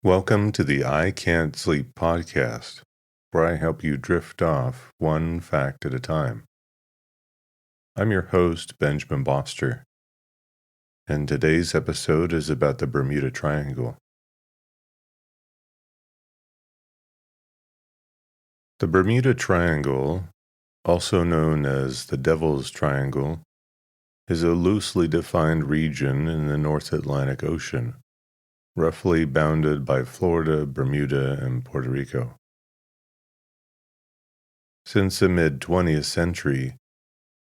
Welcome to the I Can't Sleep podcast, where I help you drift off one fact at a time. I'm your host, Benjamin Boster, and today's episode is about the Bermuda Triangle. The Bermuda Triangle, also known as the Devil's Triangle, is a loosely defined region in the North Atlantic Ocean, roughly bounded by Florida, Bermuda, and Puerto Rico. Since the mid-20th century,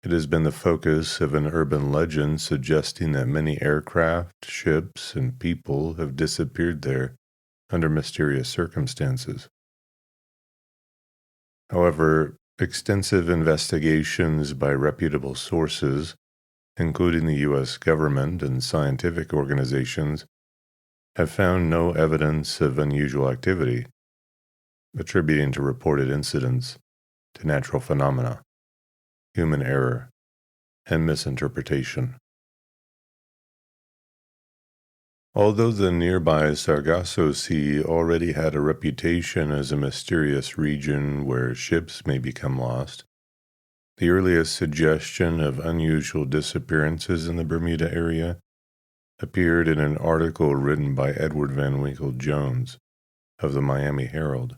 it has been the focus of an urban legend suggesting that many aircraft, ships, and people have disappeared there under mysterious circumstances. However, extensive investigations by reputable sources, including the U.S. government and scientific organizations, have found no evidence of unusual activity, attributing to reported incidents to natural phenomena, human error, and misinterpretation. Although the nearby Sargasso Sea already had a reputation as a mysterious region where ships may become lost, the earliest suggestion of unusual disappearances in the Bermuda area appeared in an article written by Edward Van Winkle Jones of the Miami Herald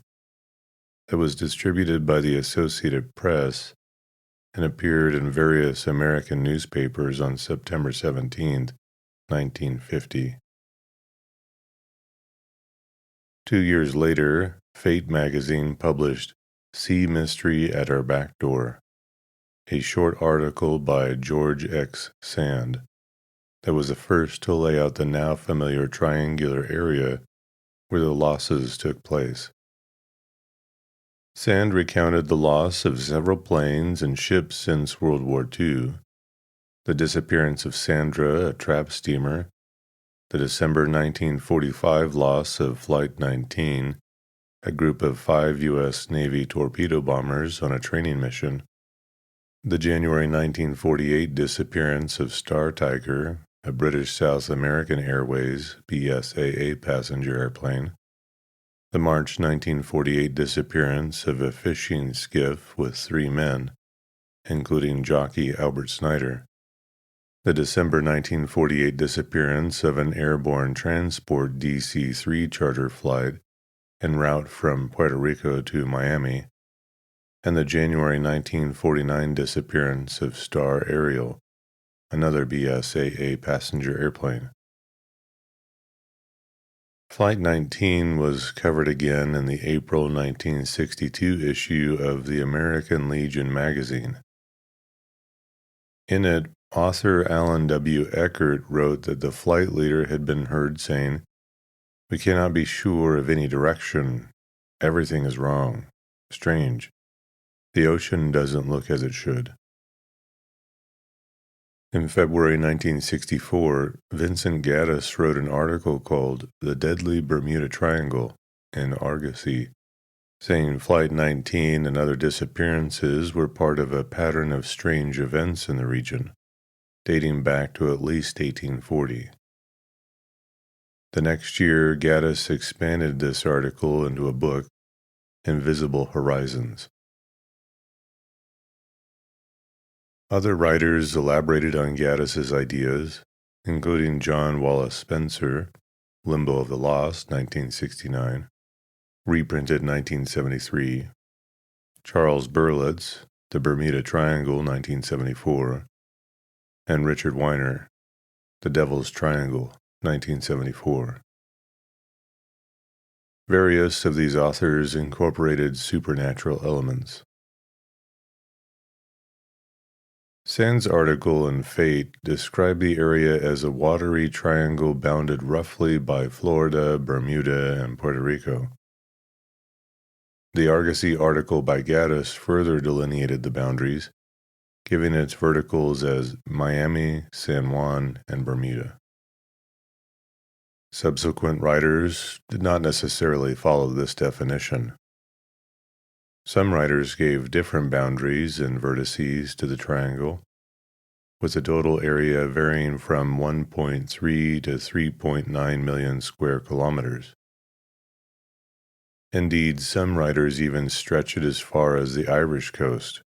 that was distributed by the Associated Press and appeared in various American newspapers on September 17, 1950. 2 years later, Fate magazine published Sea Mystery at Our Back Door, a short article by George X. Sand that was the first to lay out the now familiar triangular area where the losses took place. Sand recounted the loss of several planes and ships since World War II, the disappearance of Sandra, a trap steamer, the December 1945 loss of Flight 19, a group of 5 U.S. Navy torpedo bombers on a training mission, the January 1948 disappearance of Star Tiger, a British South American Airways BSAA passenger airplane, the March 1948 disappearance of a fishing skiff with 3 men, including jockey Albert Snyder, the December 1948 disappearance of an airborne transport DC-3 charter flight en route from Puerto Rico to Miami, and the January 1949 disappearance of Star Ariel, another BSAA passenger airplane. Flight 19 was covered again in the April 1962 issue of the American Legion magazine. In it, author Alan W. Eckert wrote that the flight leader had been heard saying, "We cannot be sure of any direction. Everything is wrong. Strange. The ocean doesn't look as it should." In February 1964, Vincent Gaddis wrote an article called The Deadly Bermuda Triangle in Argosy, saying Flight 19 and other disappearances were part of a pattern of strange events in the region, dating back to at least 1840. The next year, Gaddis expanded this article into a book, Invisible Horizons. Other writers elaborated on Gaddis's ideas, including John Wallace Spencer, Limbo of the Lost, 1969, reprinted 1973, Charles Berlitz, The Bermuda Triangle, 1974, and Richard Weiner, The Devil's Triangle, 1974. Various of these authors incorporated supernatural elements. Sand's article in Fate described the area as a watery triangle bounded roughly by Florida, Bermuda, and Puerto Rico. The Argosy article by Gaddis further delineated the boundaries, giving its verticals as Miami, San Juan, and Bermuda. Subsequent writers did not necessarily follow this definition. Some writers gave different boundaries and vertices to the triangle, with the total area varying from 1.3 to 3.9 million square kilometers. Indeed, some writers even stretch it as far as the Irish coast,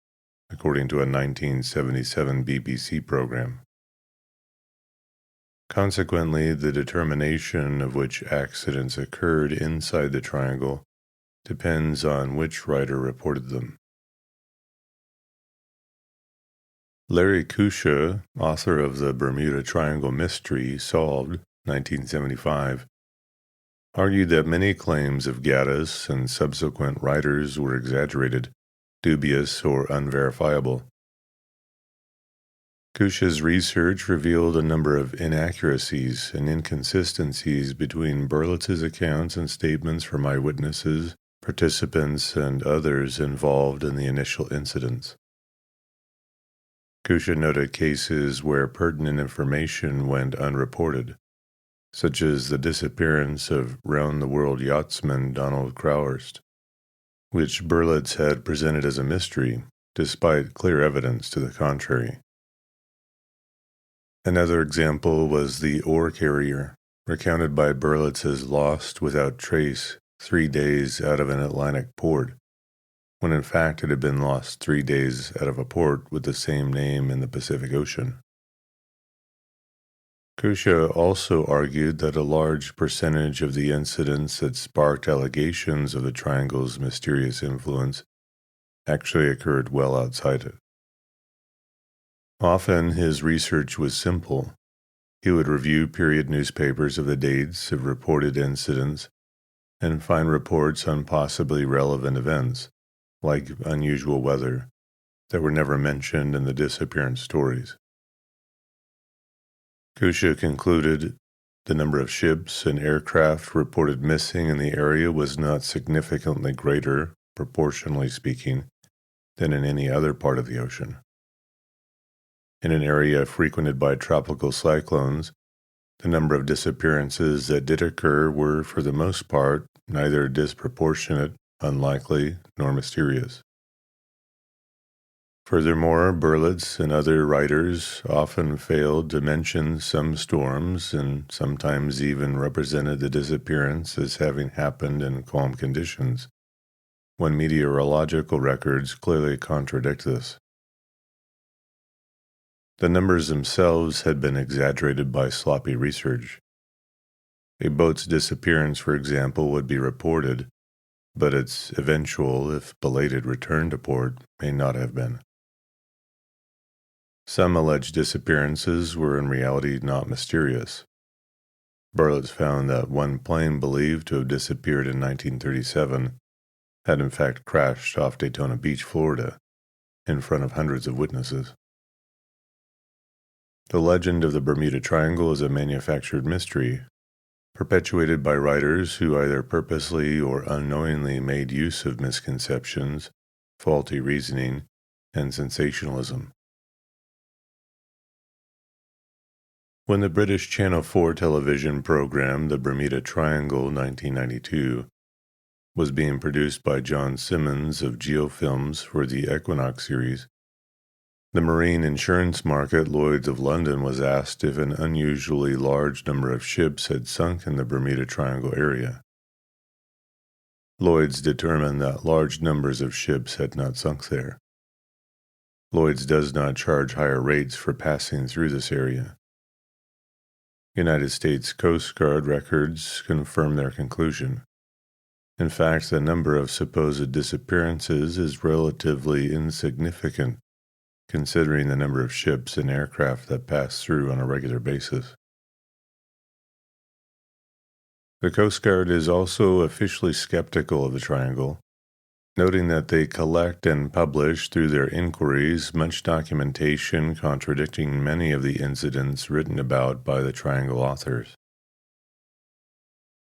according to a 1977 BBC program. Consequently, the determination of which accidents occurred inside the triangle depends on which writer reported them. Larry Kusha, author of the Bermuda Triangle Mystery Solved, 1975, argued that many claims of Gaddis and subsequent writers were exaggerated, dubious, or unverifiable. Kusha's research revealed a number of inaccuracies and inconsistencies between Berlitz's accounts and statements from eyewitnesses, participants, and others involved in the initial incidents. Kusha noted cases where pertinent information went unreported, such as the disappearance of round-the-world yachtsman Donald Crowhurst, which Berlitz had presented as a mystery, despite clear evidence to the contrary. Another example was the ore carrier, recounted by Berlitz as lost without trace 3 days out of an Atlantic port, when in fact it had been lost 3 days out of a port with the same name in the Pacific Ocean. Kusha also argued that a large percentage of the incidents that sparked allegations of the triangle's mysterious influence actually occurred well outside it. Often his research was simple. He would review period newspapers of the dates of reported incidents and find reports on possibly relevant events, like unusual weather, that were never mentioned in the disappearance stories. Kusha concluded the number of ships and aircraft reported missing in the area was not significantly greater, proportionally speaking, than in any other part of the ocean. In an area frequented by tropical cyclones, the number of disappearances that did occur were, for the most part, neither disproportionate, unlikely, nor mysterious. Furthermore, Berlitz and other writers often failed to mention some storms and sometimes even represented the disappearance as having happened in calm conditions, when meteorological records clearly contradict this. The numbers themselves had been exaggerated by sloppy research. A boat's disappearance, for example, would be reported, but its eventual, if belated, return to port may not have been. Some alleged disappearances were in reality not mysterious. Berlitz found that one plane believed to have disappeared in 1937 had in fact crashed off Daytona Beach, Florida, in front of hundreds of witnesses. The legend of the Bermuda Triangle is a manufactured mystery, perpetuated by writers who either purposely or unknowingly made use of misconceptions, faulty reasoning, and sensationalism. When the British Channel 4 television program The Bermuda Triangle 1992 was being produced by John Simmons of Geofilms for the Equinox series, the marine insurance market Lloyd's of London was asked if an unusually large number of ships had sunk in the Bermuda Triangle area. Lloyd's determined that large numbers of ships had not sunk there. Lloyd's does not charge higher rates for passing through this area. United States Coast Guard records confirm their conclusion. In fact, the number of supposed disappearances is relatively insignificant, considering the number of ships and aircraft that pass through on a regular basis. The Coast Guard is also officially skeptical of the triangle, noting that they collect and publish through their inquiries much documentation contradicting many of the incidents written about by the triangle authors.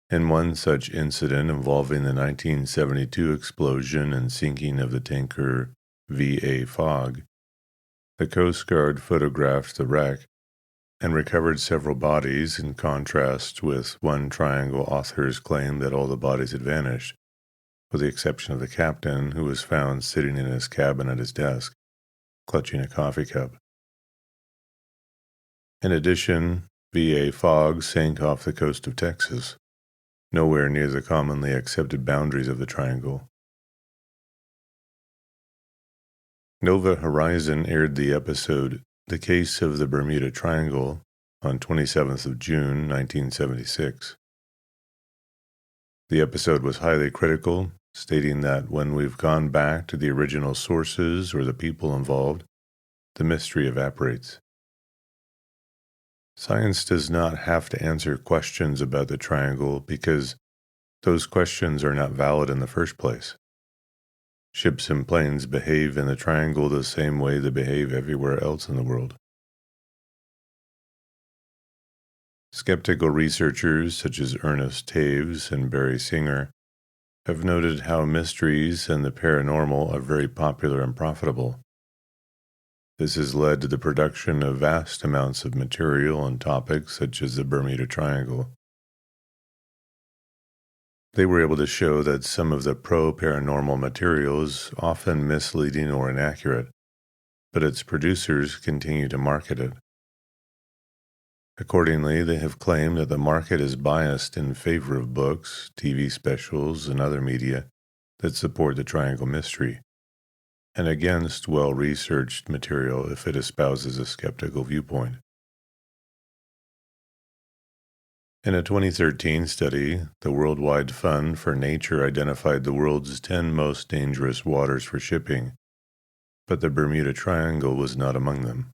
In one such incident involving the 1972 explosion and sinking of the tanker V.A. Fogg, the Coast Guard photographed the wreck and recovered several bodies, in contrast with one triangle author's claim that all the bodies had vanished, with the exception of the captain, who was found sitting in his cabin at his desk, clutching a coffee cup. In addition, V.A. Fogg sank off the coast of Texas, nowhere near the commonly accepted boundaries of the triangle. Nova Horizon aired the episode The Case of the Bermuda Triangle on 27th of June, 1976. The episode was highly critical, stating that when we've gone back to the original sources or the people involved, the mystery evaporates. Science does not have to answer questions about the triangle because those questions are not valid in the first place. Ships and planes behave in the triangle the same way they behave everywhere else in the world. Skeptical researchers such as Ernest Taves and Barry Singer have noted how mysteries and the paranormal are very popular and profitable. This has led to the production of vast amounts of material on topics such as the Bermuda Triangle. They were able to show that some of the pro-paranormal material is often misleading or inaccurate, but its producers continue to market it. Accordingly, they have claimed that the market is biased in favor of books, TV specials, and other media that support the triangle mystery, and against well-researched material if it espouses a skeptical viewpoint. In a 2013 study, the Worldwide Fund for Nature identified the world's 10 most dangerous waters for shipping, but the Bermuda Triangle was not among them.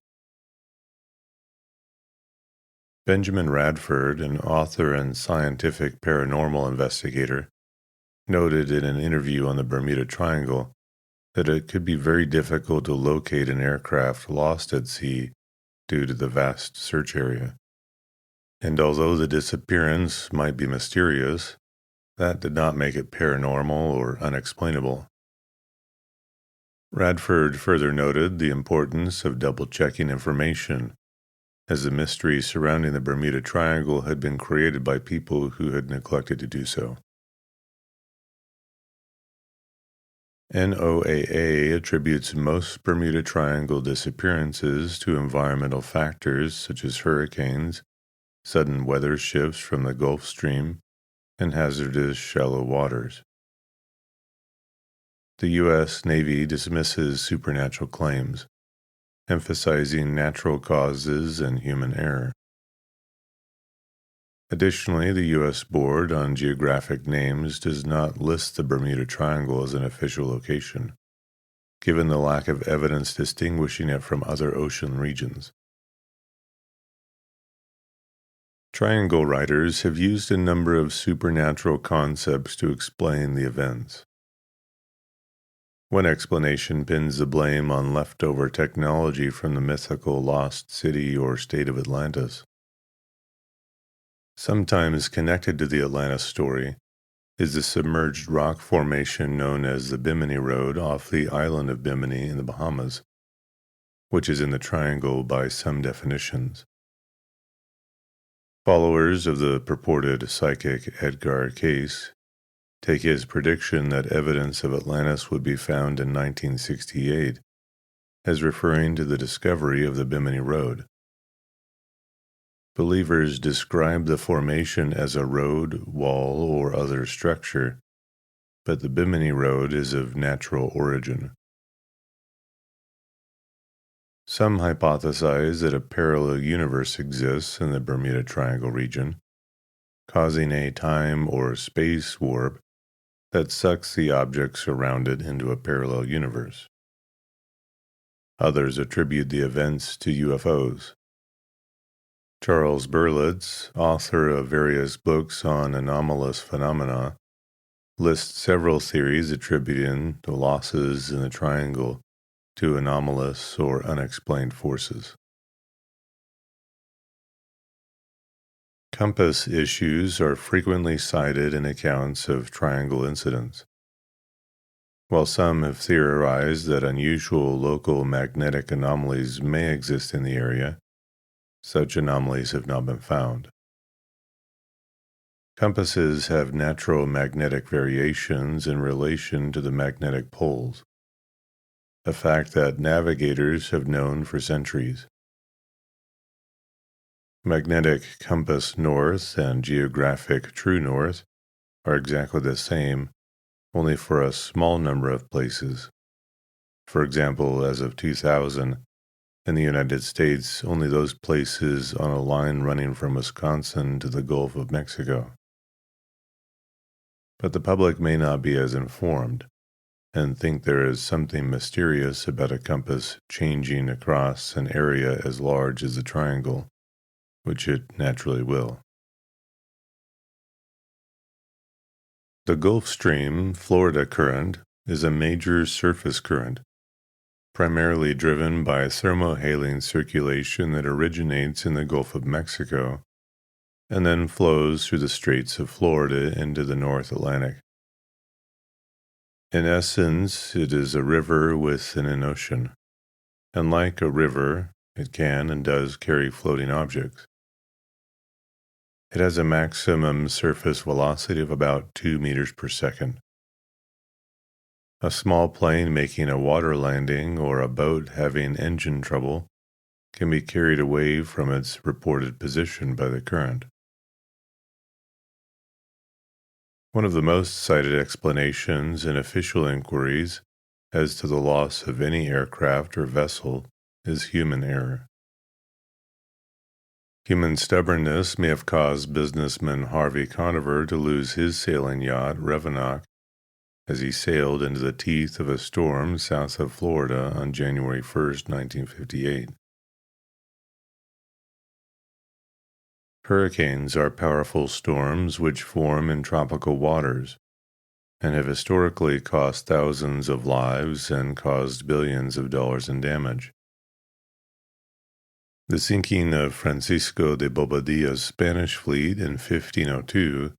Benjamin Radford, an author and scientific paranormal investigator, noted in an interview on the Bermuda Triangle that it could be very difficult to locate an aircraft lost at sea due to the vast search area. And although the disappearance might be mysterious, that did not make it paranormal or unexplainable. Radford further noted the importance of double-checking information, as the mystery surrounding the Bermuda Triangle had been created by people who had neglected to do so. NOAA attributes most Bermuda Triangle disappearances to environmental factors such as hurricanes, sudden weather shifts from the Gulf Stream, and hazardous shallow waters. The U.S. Navy dismisses supernatural claims, emphasizing natural causes and human error. Additionally, the U.S. Board on Geographic Names does not list the Bermuda Triangle as an official location, given the lack of evidence distinguishing it from other ocean regions. Triangle writers have used a number of supernatural concepts to explain the events. One explanation pins the blame on leftover technology from the mythical lost city or state of Atlantis. Sometimes connected to the Atlantis story is the submerged rock formation known as the Bimini Road off the island of Bimini in the Bahamas, which is in the triangle by some definitions. Followers of the purported psychic Edgar Cayce take his prediction that evidence of Atlantis would be found in 1968 as referring to the discovery of the Bimini Road. Believers describe the formation as a road, wall, or other structure, but the Bimini Road is of natural origin. Some hypothesize that a parallel universe exists in the Bermuda Triangle region, causing a time or space warp that sucks the objects around it into a parallel universe. Others attribute the events to UFOs. Charles Berlitz, author of various books on anomalous phenomena, lists several theories attributing the losses in the triangle to anomalous or unexplained forces. Compass issues are frequently cited in accounts of triangle incidents. While some have theorized that unusual local magnetic anomalies may exist in the area, such anomalies have not been found. Compasses have natural magnetic variations in relation to the magnetic poles, a fact that navigators have known for centuries. Magnetic compass north and geographic true north are exactly the same, only for a small number of places. For example, as of 2000, in the United States, only those places on a line running from Wisconsin to the Gulf of Mexico. But the public may not be as informed and think there is something mysterious about a compass changing across an area as large as the triangle, which it naturally will. The Gulf Stream Florida current is a major surface current, primarily driven by thermohaline circulation that originates in the Gulf of Mexico and then flows through the Straits of Florida into the North Atlantic. In essence, it is a river within an ocean, and like a river, it can and does carry floating objects. It has a maximum surface velocity of about 2 meters per second. A small plane making a water landing or a boat having engine trouble can be carried away from its reported position by the current. One of the most cited explanations in official inquiries as to the loss of any aircraft or vessel is human error. Human stubbornness may have caused businessman Harvey Conover to lose his sailing yacht, Revenant, as he sailed into the teeth of a storm south of Florida on January 1st, 1958. Hurricanes are powerful storms which form in tropical waters and have historically cost thousands of lives and caused billions of dollars in damage. The sinking of Francisco de Bobadilla's Spanish fleet in 1502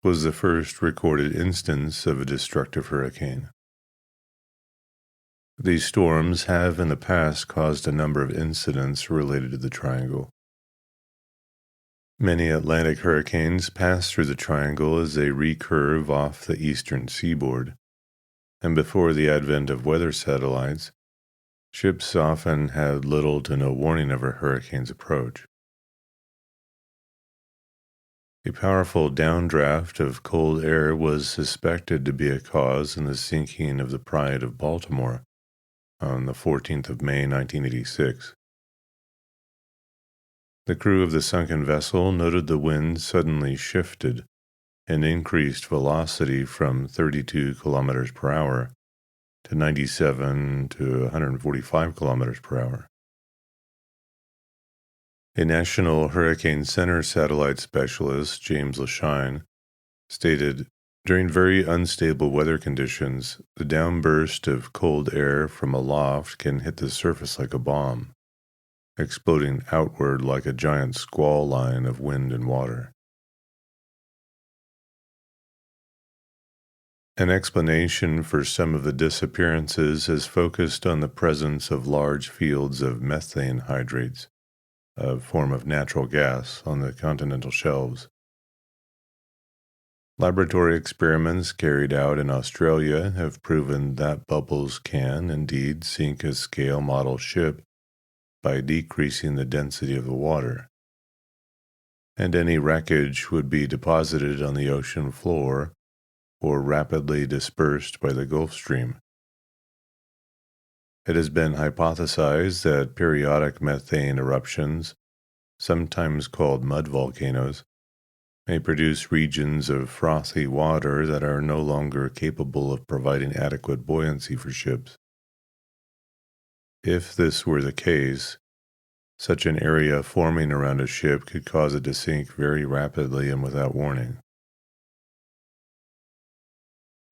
was the first recorded instance of a destructive hurricane. These storms have in the past caused a number of incidents related to the triangle. Many Atlantic hurricanes pass through the triangle as they recurve off the eastern seaboard, and before the advent of weather satellites, ships often had little to no warning of a hurricane's approach. A powerful downdraft of cold air was suspected to be a cause in the sinking of the Pride of Baltimore on the 14th of May, 1986. The crew of the sunken vessel noted the wind suddenly shifted and increased velocity from 32 kilometers per hour to 97 to 145 kilometers per hour. A National Hurricane Center satellite specialist, James Lashine, stated, "During very unstable weather conditions, the downburst of cold air from aloft can hit the surface like a bomb, exploding outward like a giant squall line of wind and water." An explanation for some of the disappearances has focused on the presence of large fields of methane hydrates, a form of natural gas, on the continental shelves. Laboratory experiments carried out in Australia have proven that bubbles can indeed sink a scale model ship by decreasing the density of the water, and any wreckage would be deposited on the ocean floor or rapidly dispersed by the Gulf Stream. It has been hypothesized that periodic methane eruptions, sometimes called mud volcanoes, may produce regions of frothy water that are no longer capable of providing adequate buoyancy for ships. If this were the case, such an area forming around a ship could cause it to sink very rapidly and without warning.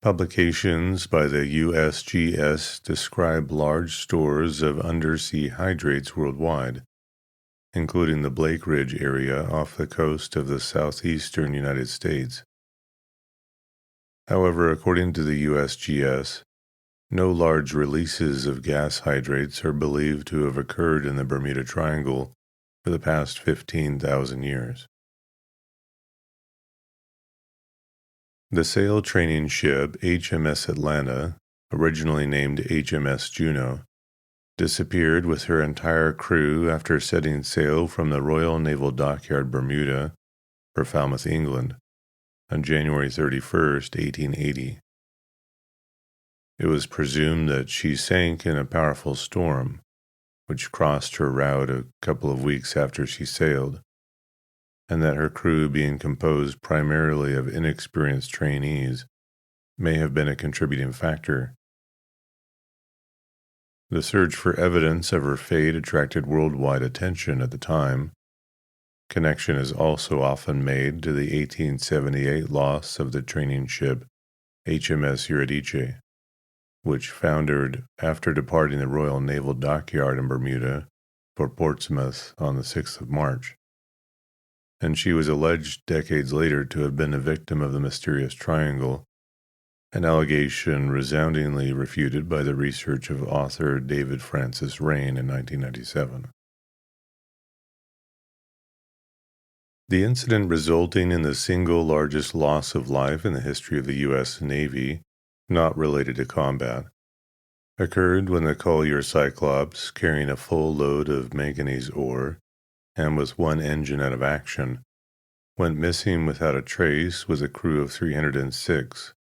Publications by the USGS describe large stores of undersea hydrates worldwide, including the Blake Ridge area off the coast of the southeastern United States. However, according to the USGS, no large releases of gas hydrates are believed to have occurred in the Bermuda Triangle for the past 15,000 years. The sail training ship HMS Atlanta, originally named HMS Juno, disappeared with her entire crew after setting sail from the Royal Naval Dockyard Bermuda for Falmouth, England, on January 31st, 1880. It was presumed that she sank in a powerful storm, which crossed her route a couple of weeks after she sailed, and that her crew, being composed primarily of inexperienced trainees, may have been a contributing factor. The search for evidence of her fate attracted worldwide attention at the time. Connection is also often made to the 1878 loss of the training ship HMS Eurydice, which foundered after departing the Royal Naval Dockyard in Bermuda for Portsmouth on the 6th of March, and she was alleged decades later to have been a victim of the mysterious triangle, an allegation resoundingly refuted by the research of author David Francis Rain in 1997. The incident resulting in the single largest loss of life in the history of the U.S. Navy, not related to combat, occurred when the collier Cyclops, carrying a full load of manganese ore and with one engine out of action, went missing without a trace with a crew of 306,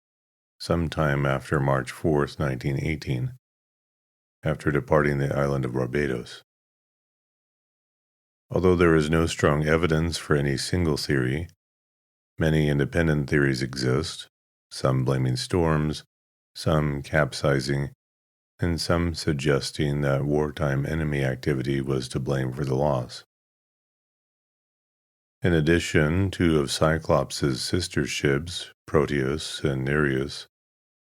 sometime after March 4, 1918, after departing the island of Barbados. Although there is no strong evidence for any single theory, many independent theories exist, some blaming storms, some capsizing, and some suggesting that wartime enemy activity was to blame for the loss. In addition, two of Cyclops' sister ships, Proteus and Nereus,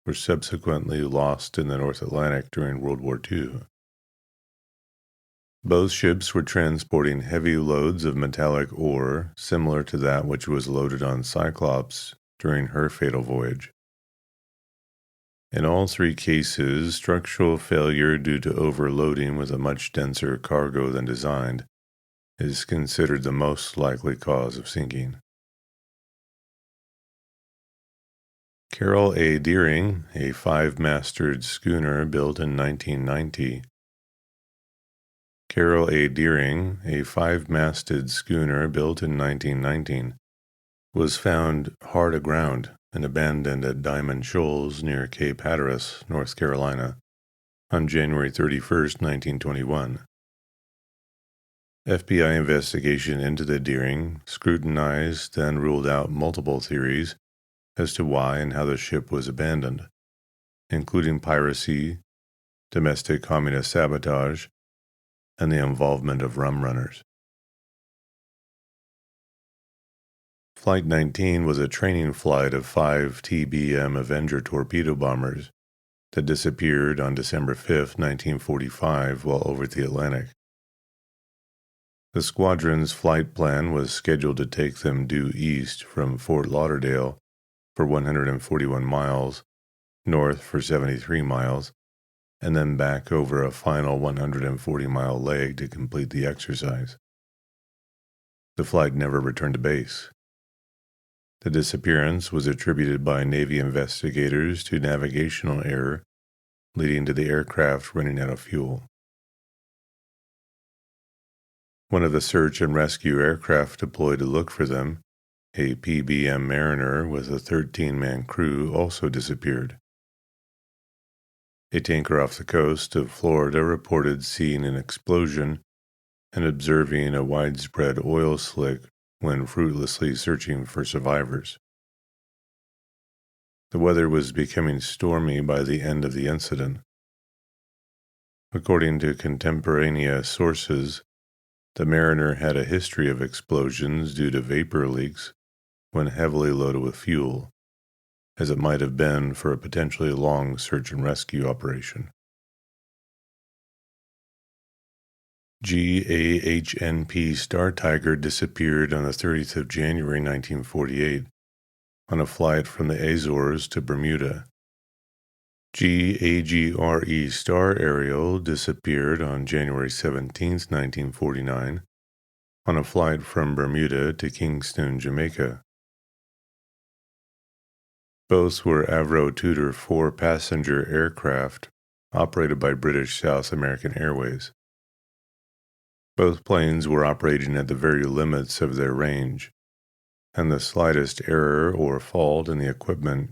were subsequently lost in the North Atlantic during World War II. Both ships were transporting heavy loads of metallic ore similar to that which was loaded on Cyclops during her fatal voyage. In all three cases, structural failure due to overloading with a much denser cargo than designed is considered the most likely cause of sinking. Carroll A. Deering, a five-masted schooner built in 1990. Carroll A. Deering, a five-masted schooner built in 1919, was found hard aground and abandoned at Diamond Shoals near Cape Hatteras, North Carolina, on January 31, 1921. FBI investigation into the Deering scrutinized and ruled out multiple theories as to why and how the ship was abandoned, including piracy, domestic communist sabotage, and the involvement of rum runners. Flight 19 was a training flight of 5 TBM Avenger torpedo bombers that disappeared on December 5, 1945, while over the Atlantic. The squadron's flight plan was scheduled to take them due east from Fort Lauderdale for 141 miles, north for 73 miles, and then back over a final 140-mile leg to complete the exercise. The flight never returned to base. The disappearance was attributed by Navy investigators to navigational error, leading to the aircraft running out of fuel. One of the search and rescue aircraft deployed to look for them, a PBM Mariner with a 13-man crew, also disappeared. A tanker off the coast of Florida reported seeing an explosion and observing a widespread oil slick when fruitlessly searching for survivors. The weather was becoming stormy by the end of the incident. According to contemporaneous sources, the Mariner had a history of explosions due to vapor leaks when heavily loaded with fuel, as it might have been for a potentially long search and rescue operation. GAHNP Star Tiger disappeared on the 30th of January 1948 on a flight from the Azores to Bermuda. GAGRE Star Ariel disappeared on January 17, 1949, on a flight from Bermuda to Kingston, Jamaica. Both were Avro Tudor 4-passenger aircraft operated by British South American Airways. Both planes were operating at the very limits of their range, and the slightest error or fault in the equipment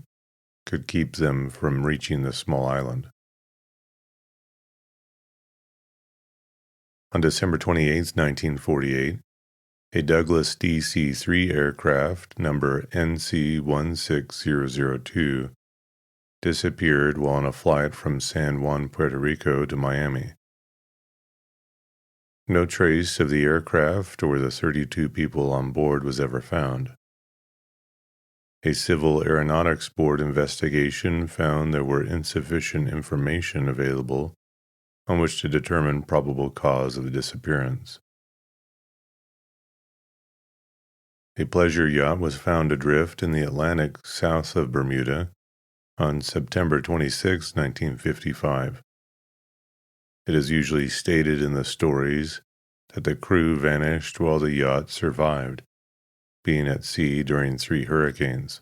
could keep them from reaching the small island. On December 28, 1948, a Douglas DC-3 aircraft number NC-16002 disappeared while on a flight from San Juan, Puerto Rico to Miami. No trace of the aircraft or the 32 people on board was ever found. A Civil Aeronautics Board investigation found there were insufficient information available on which to determine probable cause of the disappearance. A pleasure yacht was found adrift in the Atlantic south of Bermuda on September 26, 1955. It is usually stated in the stories that the crew vanished while the yacht survived, being at sea during 3 hurricanes.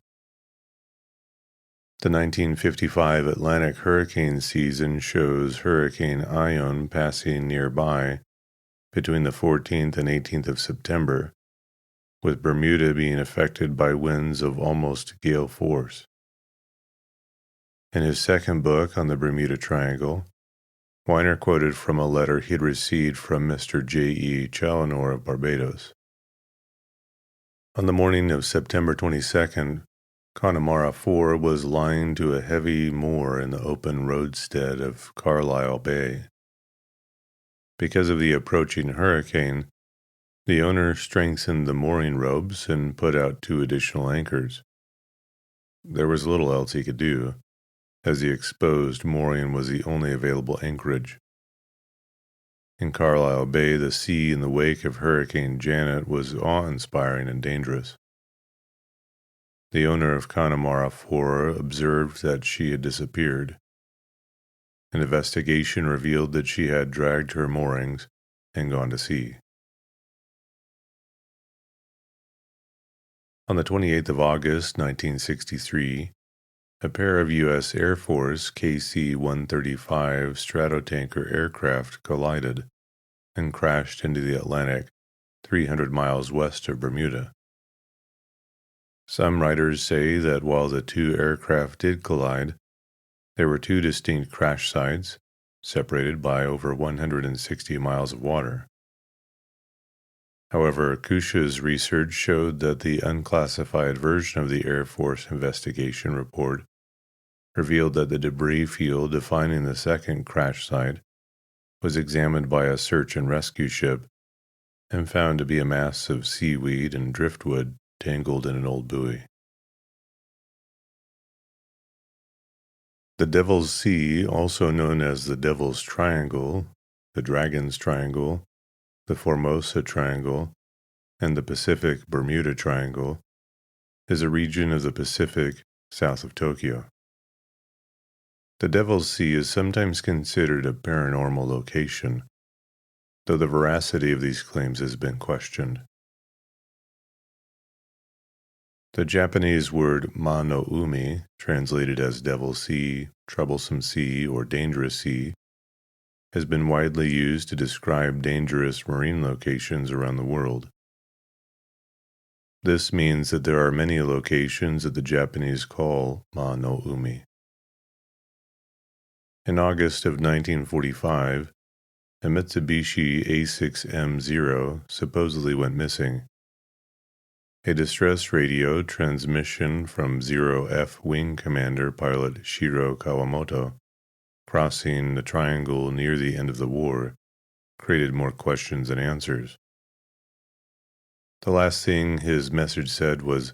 The 1955 Atlantic hurricane season shows Hurricane Ion passing nearby between the 14th and 18th of September, with Bermuda being affected by winds of almost gale force. In his second book on the Bermuda Triangle, Weiner quoted from a letter he had received from Mr. J.E. Challenor of Barbados. On the morning of September 22nd, Connemara 4 was lying to a heavy moor in the open roadstead of Carlisle Bay. Because of the approaching hurricane, the owner strengthened the mooring ropes and put out 2 additional anchors. There was little else he could do, as the exposed mooring was the only available anchorage. In Carlisle Bay, the sea in the wake of Hurricane Janet was awe-inspiring and dangerous. The owner of Connemara 4 observed that she had disappeared. An investigation revealed that she had dragged her moorings and gone to sea. On the 28th of August, 1963, a pair of U.S. Air Force KC-135 Stratotanker aircraft collided and crashed into the Atlantic 300 miles west of Bermuda. Some writers say that while the 2 aircraft did collide, there were 2 distinct crash sites, separated by over 160 miles of water. However, Kusha's research showed that the unclassified version of the Air Force investigation report revealed that the debris field defining the second crash site was examined by a search and rescue ship and found to be a mass of seaweed and driftwood tangled in an old buoy. The Devil's Sea, also known as the Devil's Triangle, the Dragon's Triangle, the Formosa Triangle, and the Pacific Bermuda Triangle, is a region of the Pacific south of Tokyo. The Devil's Sea is sometimes considered a paranormal location, though the veracity of these claims has been questioned. The Japanese word ma no umi, translated as Devil's Sea, Troublesome Sea, or Dangerous Sea, has been widely used to describe dangerous marine locations around the world. This means that there are many locations that the Japanese call ma no umi. In August of 1945, a Mitsubishi A6M0 supposedly went missing. A distress radio transmission from 0F Wing Commander pilot Shiro Kawamoto, crossing the triangle near the end of the war, created more questions than answers. The last thing his message said was,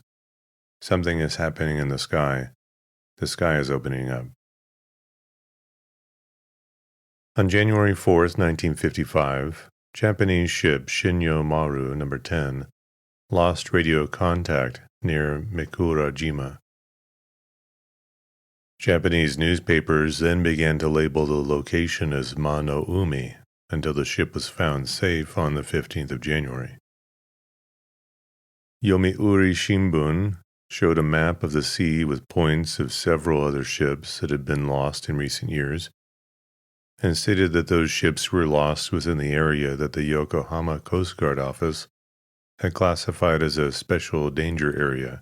"Something is happening in the sky. The sky is opening up." On January 4, 1955, Japanese ship Shinyo Maru No. 10 lost radio contact near Mikurajima. Japanese newspapers then began to label the location as Ma no Umi until the ship was found safe on the 15th of January. Yomiuri Shimbun showed a map of the sea with points of several other ships that had been lost in recent years, and stated that those ships were lost within the area that the Yokohama Coast Guard Office had classified as a special danger area.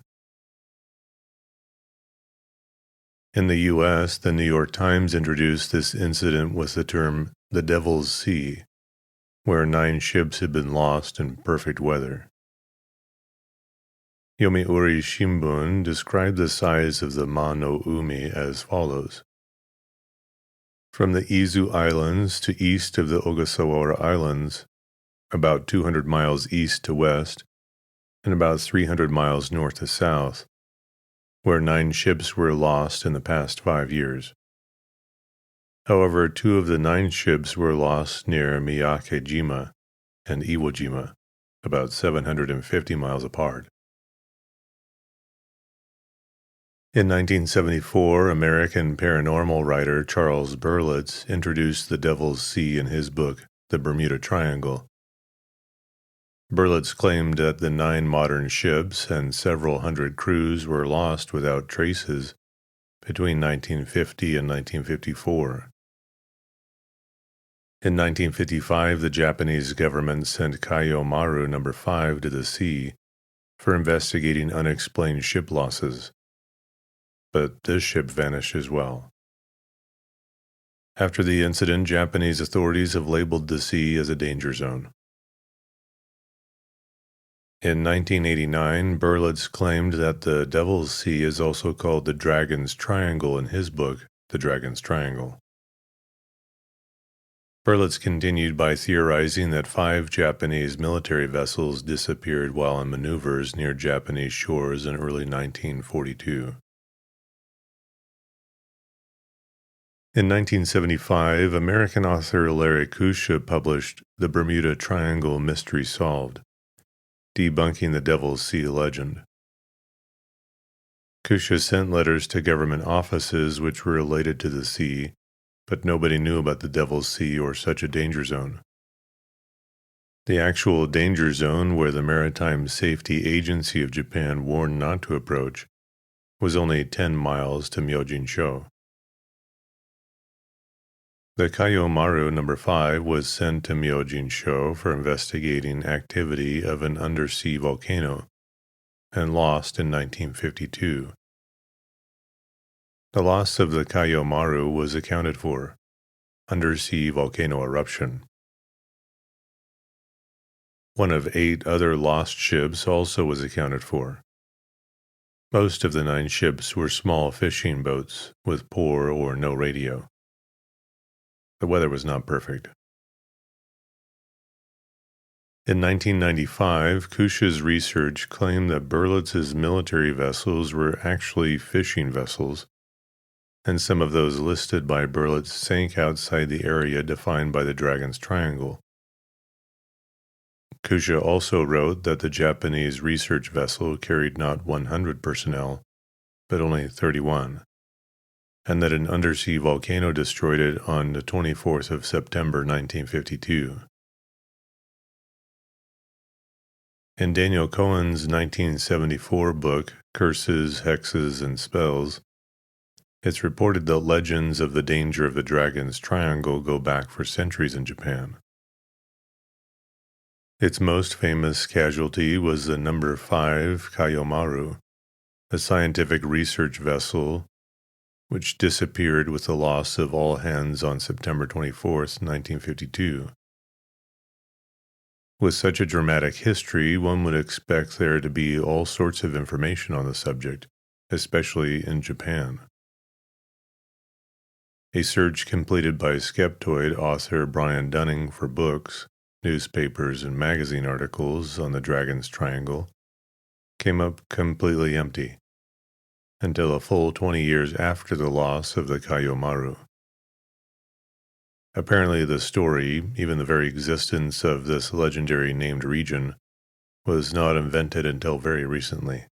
In the U.S., the New York Times introduced this incident with the term the Devil's Sea, where 9 ships had been lost in perfect weather. Yomiuri Shimbun described the size of the Ma no Umi as follows. From the Izu Islands to east of the Ogasawara Islands, about 200 miles east to west, and about 300 miles north to south, where 9 ships were lost in the past 5 years. However, 2 of the 9 ships were lost near Miyake-jima and Iwo-jima, about 750 miles apart. In 1974, American paranormal writer Charles Berlitz introduced the Devil's Sea in his book, The Bermuda Triangle. Berlitz claimed that the 9 modern ships and several hundred crews were lost without traces between 1950 and 1954. In 1955, the Japanese government sent Kaio Maru No. 5 to the sea for investigating unexplained ship losses. But this ship vanished as well. After the incident, Japanese authorities have labeled the sea as a danger zone. In 1989, Berlitz claimed that the Devil's Sea is also called the Dragon's Triangle in his book, The Dragon's Triangle. Berlitz continued by theorizing that 5 Japanese military vessels disappeared while on maneuvers near Japanese shores in early 1942. In 1975, American author Larry Kusha published The Bermuda Triangle Mystery Solved, debunking the Devil's Sea legend. Kusha sent letters to government offices which were related to the sea, but nobody knew about the Devil's Sea or such a danger zone. The actual danger zone, where the Maritime Safety Agency of Japan warned not to approach, was only 10 miles to Myojinsho. The Kaio Maru No. 5 was sent to Myojinsho for investigating activity of an undersea volcano and lost in 1952. The loss of the Kaio Maru was accounted for, undersea volcano eruption. One of 8 other lost ships also was accounted for. Most of the 9 ships were small fishing boats with poor or no radio. The weather was not perfect. In 1995, Kusha's research claimed that Berlitz's military vessels were actually fishing vessels, and some of those listed by Berlitz sank outside the area defined by the Dragon's Triangle. Kusha also wrote that the Japanese research vessel carried not 100 personnel, but only 31. And that an undersea volcano destroyed it on the 24th of September 1952. In Daniel Cohen's 1974 book, Curses, Hexes, and Spells, it's reported that legends of the danger of the Dragon's Triangle go back for centuries in Japan. Its most famous casualty was the No. 5 Kaio Maru, a scientific research vessel which disappeared with the loss of all hands on September 24, 1952. With such a dramatic history, one would expect there to be all sorts of information on the subject, especially in Japan. A search completed by Skeptoid author Brian Dunning for books, newspapers, and magazine articles on the Dragon's Triangle came up completely empty, until a full 20 years after the loss of the Kaio Maru. Apparently the story, even the very existence of this legendary named region, was not invented until very recently.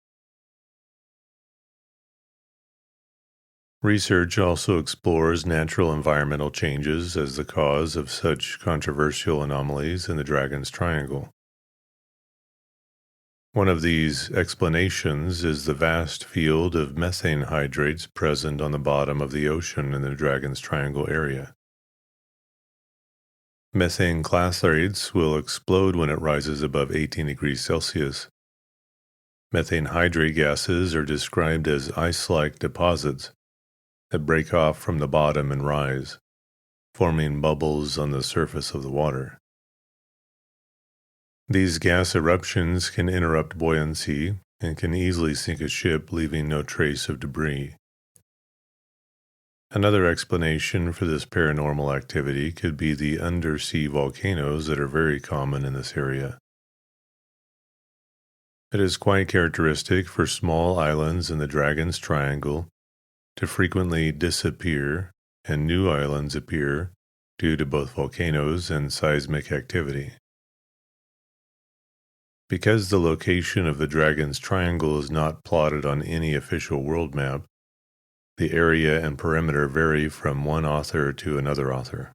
Research also explores natural environmental changes as the cause of such controversial anomalies in the Dragon's Triangle. One of these explanations is the vast field of methane hydrates present on the bottom of the ocean in the Dragon's Triangle area. Methane clathrates will explode when it rises above 18 degrees Celsius. Methane hydrate gases are described as ice-like deposits that break off from the bottom and rise, forming bubbles on the surface of the water. These gas eruptions can interrupt buoyancy and can easily sink a ship, leaving no trace of debris. Another explanation for this paranormal activity could be the undersea volcanoes that are very common in this area. It is quite characteristic for small islands in the Dragon's Triangle to frequently disappear and new islands appear due to both volcanoes and seismic activity. Because the location of the Dragon's Triangle is not plotted on any official world map, the area and perimeter vary from one author to another author.